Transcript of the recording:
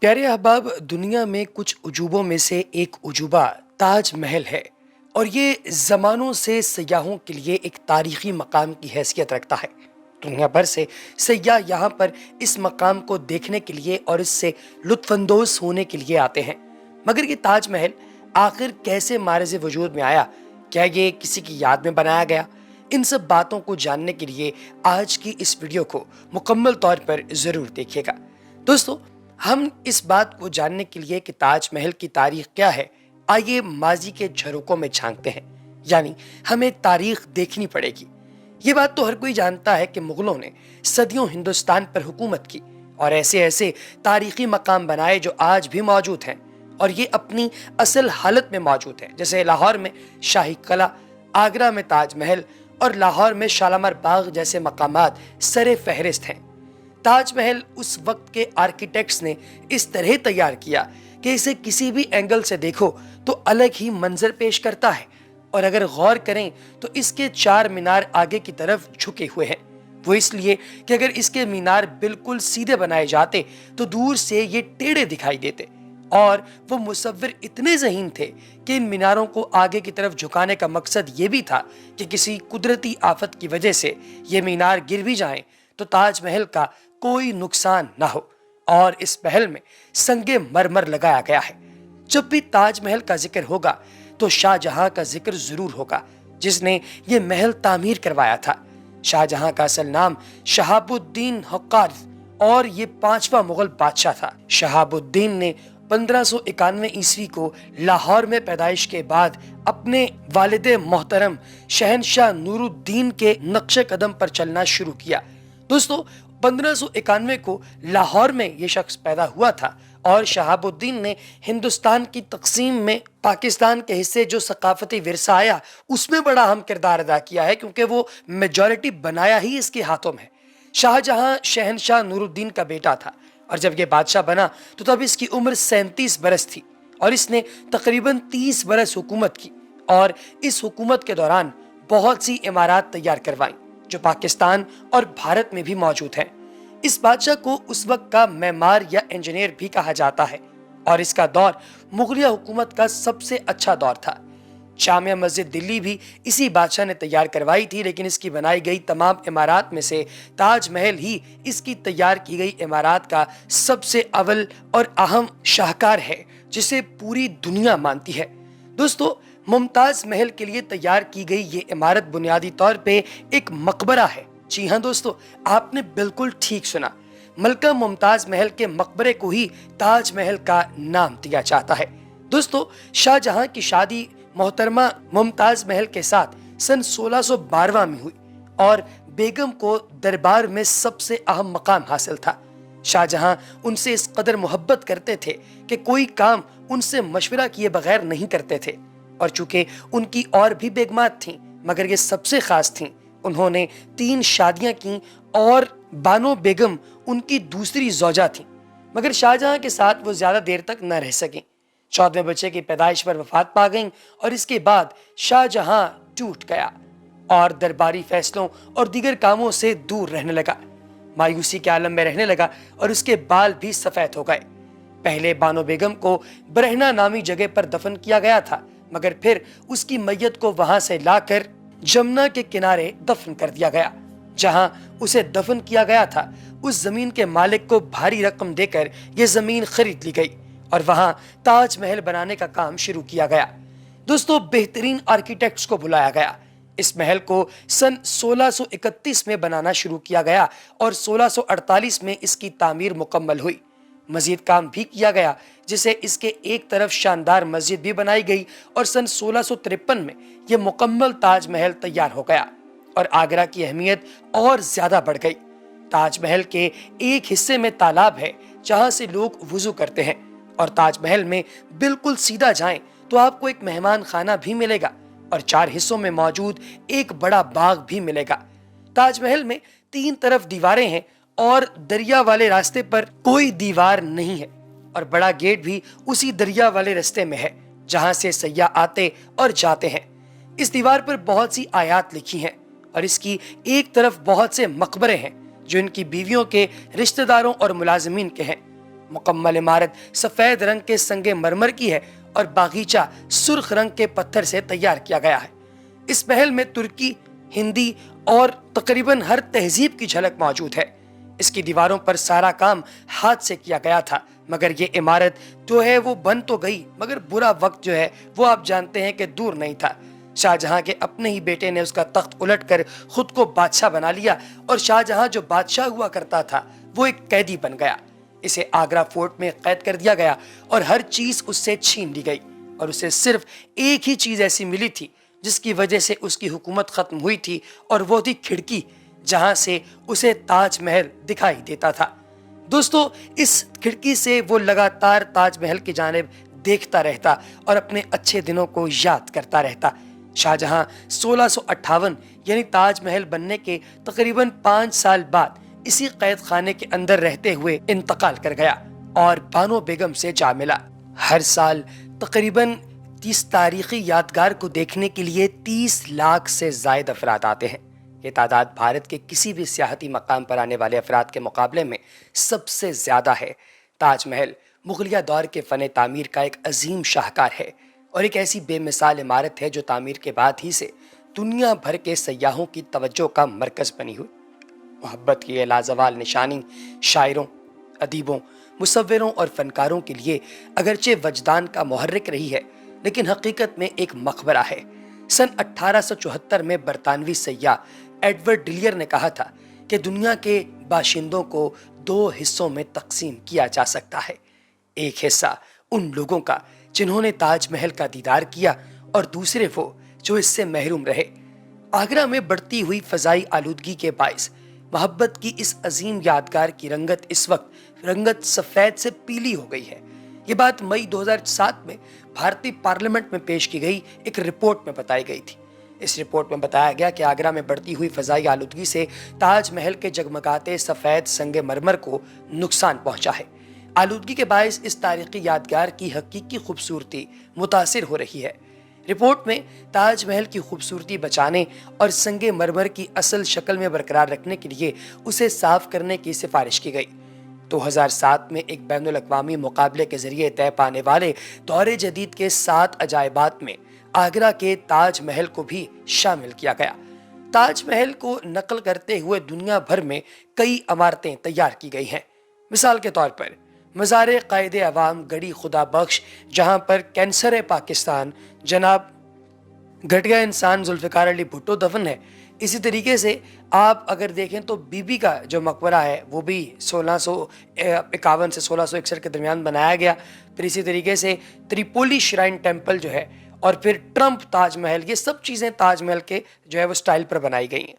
प्यारे अहबाब, दुनिया में कुछ अजूबों में से एक अजूबा ताज महल है। और ये ज़मानों से सयाहों के लिए एक तारीख़ी मकाम की हैसियत रखता है। दुनिया भर से सयाह यहाँ पर इस मकाम को देखने के लिए और इससे लुत्फ़अंदोज़ होने के लिए आते हैं। मगर ये ताज महल आखिर कैसे मारज़ वजूद में आया? क्या ये किसी की याद में बनाया गया? इन सब बातों को जानने के लिए आज की इस वीडियो को मुकम्मल तौर पर ज़रूर देखिएगा। दोस्तों, हम इस बात को जानने के लिए कि ताजमहल की तारीख क्या है, आइए माजी के झरोकों में झांकते हैं। यानी हमें तारीख देखनी पड़ेगी। ये बात तो हर कोई जानता है कि मुगलों ने सदियों हिंदुस्तान पर हुकूमत की और ऐसे ऐसे तारीखी मकाम बनाए जो आज भी मौजूद हैं और ये अपनी असल हालत में मौजूद हैं। जैसे लाहौर में शाही कला, आगरा में ताजमहल और लाहौर में शालामार बाग जैसे मकामात सरे फहरिस्त हैं। ताजमहल उस वक्त के आर्किटेक्ट्स ने इस तरह तैयार किया कि इसे किसी भी एंगल से देखो तो अलग ही मंजर पेश करता है। और अगर गौर करें तो इसके 4 मीनार आगे की तरफ झुके हुए हैं। वो इसलिए कि अगर इसके मीनार बिल्कुल सीधे बनाए जाते तो दूर से ये टेढ़े दिखाई देते। और वो मुसव्विर इतने ज़हीन थे कि इन मीनारों को आगे की तरफ झुकाने का मकसद ये भी था कि किसी कुदरती आफत की वजह से ये मीनार गिर भी जाएं तो ताजमहल का कोई नुकसान ना हो। और इस महल में संगे मरमर लगाया गया है। जब भी ताजमहल का जिक्र होगा तो शाहजहां का जिक्र जरूर होगा, जिसने ये महल तामीर करवाया था। शाहजहां का असल नाम शहाबुद्दीन हक्कार और ये 5वां मुगल बादशाह था। शहाबुद्दीन ने 1591 ईस्वी को लाहौर में पैदाइश के बाद अपने वालिदे मोहतरम शहनशाह नूरुद्दीन के नक्शे कदम पर चलना शुरू किया। दोस्तों, 1591 को लाहौर में ये शख्स पैदा हुआ था और शहाबुद्दीन ने हिंदुस्तान की तकसीम में पाकिस्तान के हिस्से जो सकाफती विरसा आया उसमें बड़ा अहम किरदार अदा किया है, क्योंकि वो मेजॉरिटी बनाया ही इसके हाथों में। शाहजहां शहनशाह नूरुद्दीन का बेटा था और जब ये बादशाह बना तो तब इसकी उम्र 37 बरस थी और इसने तकरीबन 30 बरस हुकूमत की। और इस हुकूमत के दौरान बहुत सी इमारत तैयार करवाई जो पाकिस्तान और भारत में भी मौजूद हैं। इस बादशाह को उस वक्त का मेमार या इंजीनियर भी कहा जाता है और इसका दौर मुगलिया हुकूमत का सबसे अच्छा दौर था। जामिया मस्जिद दिल्ली भी इसी बादशाह ने तैयार करवाई थी, लेकिन इसकी बनाई गई तमाम इमारत में से ताजमहल ही इसकी तैयार की गई इमारत का सबसे अव्वल और अहम शाहकार है, जिसे पूरी दुनिया मानती है। दोस्तों, मुमताज महल के लिए तैयार की गई ये इमारत बुनियादी तौर पे एक मकबरा है। जी हाँ दोस्तों, आपने बिल्कुल ठीक सुना। मलका मुमताज महल के मकबरे को ही ताजमहल का नाम दिया जाता है। दोस्तों, शाहजहां की शादी मोहतरमा मुमताज महल के साथ सन 1612 में हुई और बेगम को दरबार में सबसे अहम मकाम हासिल था। शाहजहां उनसे इस कदर मोहब्बत करते थे कि कोई काम उनसे मशवरा किए बगैर नहीं करते थे। और चूंकि उनकी और भी बेगमात थीं, मगर ये सबसे खास थीं, उन्होंने 3 शादियां की और बानो बेगम उनकी दूसरी ज़ौजा थीं। मगर शाहजहां के साथ वो ज्यादा देर तक न रह सकें। 14वें बच्चे की पैदाइश पर वफात पा गईं और इसके बाद शाहजहां टूट गया और दरबारी फैसलों और दीगर कामों से दूर रहने लगा। मायूसी के आलम में रहने लगा और उसके बाल भी सफेद हो गए। पहले बानो बेगम को बरहना नामी जगह पर दफन किया गया था, मगर फिर उसकी मैयत को वहां से लाकर जमुना के किनारे दफन कर दिया गया। जहां उसे दफन किया गया था उस जमीन के मालिक को भारी रकम देकर यह जमीन खरीद ली गई और वहां ताजमहल बनाने का काम शुरू किया गया। दोस्तों, बेहतरीन आर्किटेक्ट्स को बुलाया गया। इस महल को सन 1631 में बनाना शुरू किया गया और 1648 में इसकी तामीर मुकम्मल हुई। मजीद काम भी किया गया, जिसे इसके एक तरफ शानदार मस्जिद भी बनाई गई और सन 1653 में यह मुकम्मल ताजमहल तैयार हो गया और आगरा की अहमियत और ज्यादा बढ़ गई। ताजमहल के एक हिस्से में तालाब है जहां से लोग वुजू करते हैं और ताजमहल में बिल्कुल सीधा जाएं तो आपको एक मेहमान खाना भी मिलेगा और 4 हिस्सों में मौजूद एक बड़ा बाग भी मिलेगा। ताजमहल में 3 तरफ दीवारें हैं और दरिया वाले रास्ते पर कोई दीवार नहीं है और बड़ा गेट भी उसी दरिया वाले रास्ते में है जहां से सयाह आते और जाते हैं। इस दीवार पर बहुत सी आयात लिखी हैं और इसकी एक तरफ बहुत से मकबरे हैं जो इनकी बीवियों के रिश्तेदारों और मुलाजिमीन के हैं। मुकम्मल इमारत सफेद रंग के संगे मरमर की है और बागीचा सुर्ख रंग के पत्थर से तैयार किया गया है। इस महल में तुर्की, हिंदी और तकरीबन हर तहजीब की झलक मौजूद है। इसकी दीवारों पर सारा काम हाथ से किया गया था, मगर ये इमारत जो है वो बन तो गई, मगर बुरा वक्त जो है वो आप जानते हैं कि दूर नहीं था। शाहजहां के अपने ही बेटे ने उसका तख्त उलटकर खुद को बादशाह बना लिया और शाहजहां जो बादशाह हुआ करता था वो एक कैदी बन गया। इसे आगरा फोर्ट में कैद कर दिया गया और हर चीज उससे छीन ली गई और उसे सिर्फ एक ही चीज ऐसी मिली थी जिसकी वजह से उसकी हुकूमत खत्म हुई थी, और वो थी खिड़की जहां से उसे ताजमहल दिखाई देता था। दोस्तों, इस खिड़की से वो लगातार ताजमहल की जानिब देखता रहता और अपने अच्छे दिनों को याद करता रहता। शाहजहां 1658 यानी ताजमहल बनने के तकरीबन 5 साल बाद इसी कैद खाने के अंदर रहते हुए इंतकाल कर गया और बानो बेगम से जा मिला। हर साल तकरीबन 30 तारीखी यादगार को देखने के लिए 30 लाख से ज्यादा अफराद आते हैं। ये तादाद भारत के किसी भी सियाहती मकाम पर आने वाले अफराद के मुकाबले में सबसे ज्यादा है। ताजमहल मुगलिया दौर के फन तामीर का एक अजीम शाहकार है और एक ऐसी बेमिसाल इमारत है जो तामीर के बाद ही से दुनिया भर के सयाहों की तवज्जो का मरकज बनी हुई। मोहब्बत की ये लाजवाल निशानी शायरों, अदीबों, मुसव्विरों और फनकारों के लिए अगरचे वजदान का मुहर्रिक रही है, लेकिन हकीकत में एक मकबरा है। सन 1874 में बरतानवी सय्याह एडवर्ड डिलियर ने कहा था कि दुनिया के बाशिंदों को 2 हिस्सों में तकसीम किया जा सकता है। एक हिस्सा उन लोगों का जिन्होंने ताजमहल का दीदार किया और दूसरे वो जो इससे महरूम रहे। आगरा में बढ़ती हुई फजाई आलूदगी के बाइस मोहब्बत की इस अजीम यादगार की रंगत इस वक्त रंगत सफेद से पीली हो गई है। ये बात मई 2007 में भारतीय पार्लियामेंट में पेश की गई एक रिपोर्ट में बताई गई थी। इस रिपोर्ट में बताया गया कि आगरा में बढ़ती हुई फजाई आलूदगी से ताजमहल के जगमगाते सफेद संगे मरमर को नुकसान पहुंचा है। आलूदगी के बायस इस तारीखी यादगार की हकीकी खूबसूरती मुतासिर हो रही है। रिपोर्ट में ताजमहल की खूबसूरती बचाने और संगे मरमर की असल शक्ल में बरकरार रखने के लिए उसे साफ करने की सिफारिश की गई। 2007 में एक बैनुल अक़वामी मुकाबले के जरिए तय पाने वाले दौरे जदीद के 7 अजायबात में आगरा के ताजमहल को भी शामिल किया गया। ताजमहल को नकल करते हुए दुनिया भर में कई इमारतें तैयार की गई हैं। मिसाल के तौर पर मज़ार क़ायदे अवाम गढ़ी खुदा बख्श, जहां पर कैंसर पाकिस्तान जनाब घटिया इंसान जुल्फ़िकार अली भुट्टो दफन है। इसी तरीके से आप अगर देखें तो बीबी का जो मकबरा है वो भी 1651 से 1661 के दरमियान बनाया गया। फिर इसी तरीके से त्रिपोली श्राइन टेम्पल जो है और फिर ट्रम्प ताजमहल, ये सब चीज़ें ताजमहल के जो है वो स्टाइल पर बनाई गई हैं।